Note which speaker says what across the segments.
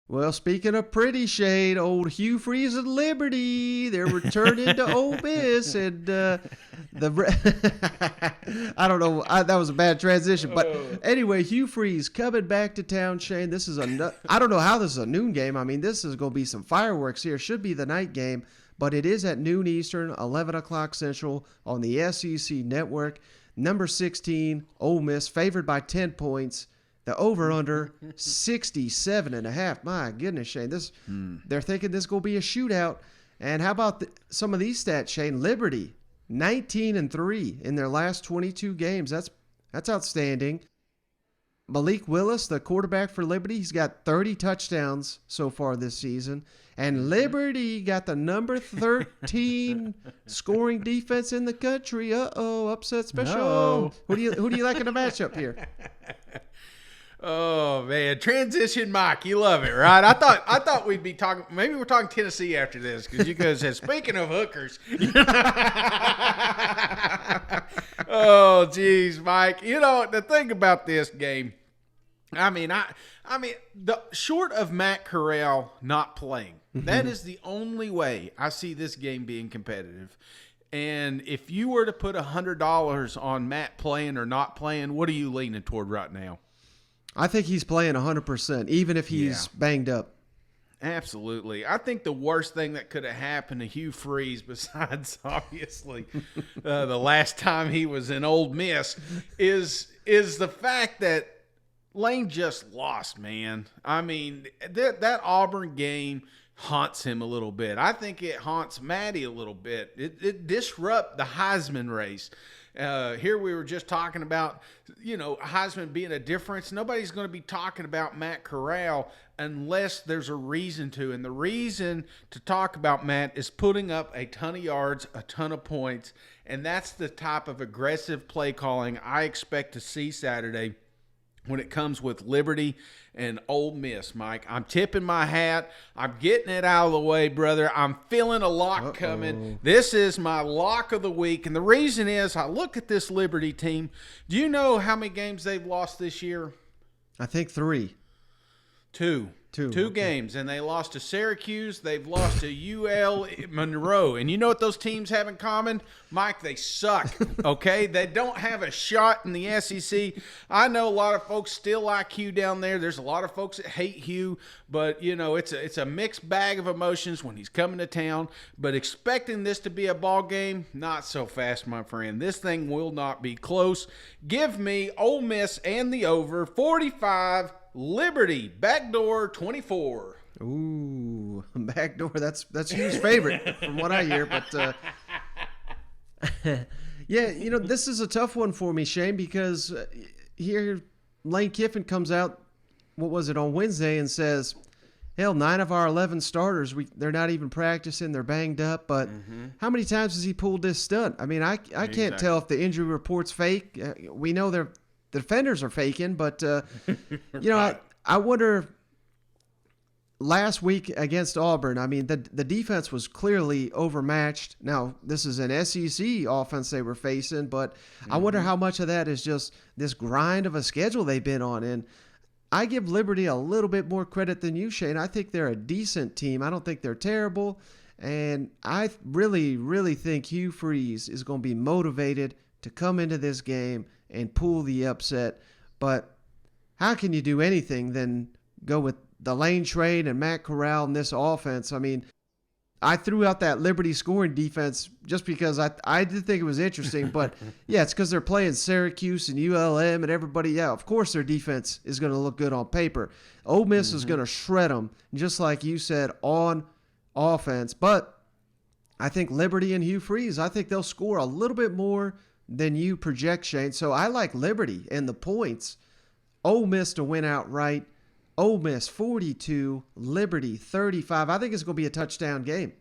Speaker 1: Well, speaking of pretty shade, old Hugh Freeze and Liberty, they're returning to Ole Miss, and I don't know, that was a bad transition, but anyway, Hugh Freeze coming back to town, Shane. This is I don't know how this is a noon game. I mean, this is going to be some fireworks here. Should be the night game, but it is at noon Eastern, 11 o'clock Central on the SEC Network. Number 16, Ole Miss, favored by 10 points. The over-under, 67.5. My goodness, Shane. They're thinking this is going to be a shootout. And how about some of these stats, Shane? Liberty, 19-3 in their last 22 games. That's outstanding. Malik Willis, the quarterback for Liberty, he's got 30 touchdowns so far this season. And Liberty got the number 13 scoring defense in the country. Uh-oh, upset special.
Speaker 2: No.
Speaker 1: Who do you like in the matchup here?
Speaker 2: Oh man, transition Mike, you love it, right? I thought we'd be talking. Maybe we're talking Tennessee after this because you guys said speaking of hookers. Oh geez, Mike. You know the thing about this game. I mean, the short of Matt Corral not playing, that is the only way I see this game being competitive. And if you were to put $100 on Matt playing or not playing, what are you leaning toward right now?
Speaker 1: I think he's playing 100%, even if he's banged up.
Speaker 2: Absolutely. I think the worst thing that could have happened to Hugh Freeze, besides obviously the last time he was in Ole Miss, is the fact that Lane just lost, man. I mean, that Auburn game haunts him a little bit. I think it haunts Maddie a little bit. It disrupts the Heisman race. Here we were just talking about, Heisman being a difference. Nobody's going to be talking about Matt Corral unless there's a reason to. And the reason to talk about Matt is putting up a ton of yards, a ton of points. And that's the type of aggressive play calling I expect to see Saturday when it comes with Liberty and Ole Miss, Mike. I'm tipping my hat. I'm getting it out of the way, brother. I'm feeling a lock coming. This is my lock of the week. And the reason is I look at this Liberty team. Do you know how many games they've lost this year?
Speaker 1: I think 3.
Speaker 2: Two games, and they lost to Syracuse. They've lost to UL Monroe. And you know what those teams have in common? Mike, they suck, okay? They don't have a shot in the SEC. I know a lot of folks still like Hugh down there. There's a lot of folks that hate Hugh, but, it's a mixed bag of emotions when he's coming to town. But expecting this to be a ball game, not so fast, my friend. This thing will not be close. Give me Ole Miss and the over, 45. Liberty, backdoor 24.
Speaker 1: Ooh, backdoor. That's Hugh's favorite from what I hear. But this is a tough one for me, Shane, because here Lane Kiffin comes out, what was it, on Wednesday and says, hell, 9 of our 11 starters, they're not even practicing. They're banged up. But how many times has he pulled this stunt? I mean, I can't tell if the injury report's fake. We know the defenders are faking, but, I wonder last week against Auburn, I mean, the defense was clearly overmatched. Now, this is an SEC offense they were facing, but I wonder how much of that is just this grind of a schedule they've been on. And I give Liberty a little bit more credit than you, Shane. I think they're a decent team. I don't think they're terrible. And I really, really think Hugh Freeze is going to be motivated to come into this game and pull the upset. But how can you do anything than go with the Lane trade and Matt Corral in this offense? I mean, I threw out that Liberty scoring defense just because I did think it was interesting. But, yeah, it's because they're playing Syracuse and ULM and everybody. Yeah, of course their defense is going to look good on paper. Ole Miss is going to shred them, just like you said, on offense. But I think Liberty and Hugh Freeze, I think they'll score a little bit more than you project, Shane. So I like Liberty and the points. Ole Miss to win outright. Ole Miss 42, Liberty 35. I think it's going to be a touchdown game.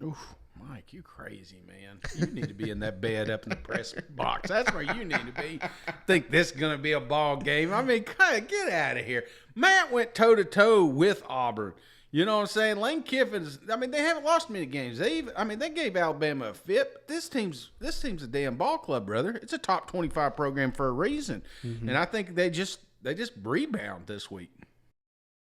Speaker 2: Oof, Mike, you crazy, man. You need to be in that bed up in the press box. That's where you need to be. Think this is going to be a ball game. I mean, get out of here. Matt went toe-to-toe with Auburn. You know what I'm saying? Lane Kiffin's, they haven't lost many games. They gave Alabama a fit. But this team's a damn ball club, brother. It's a top 25 program for a reason. And I think they just rebound this week.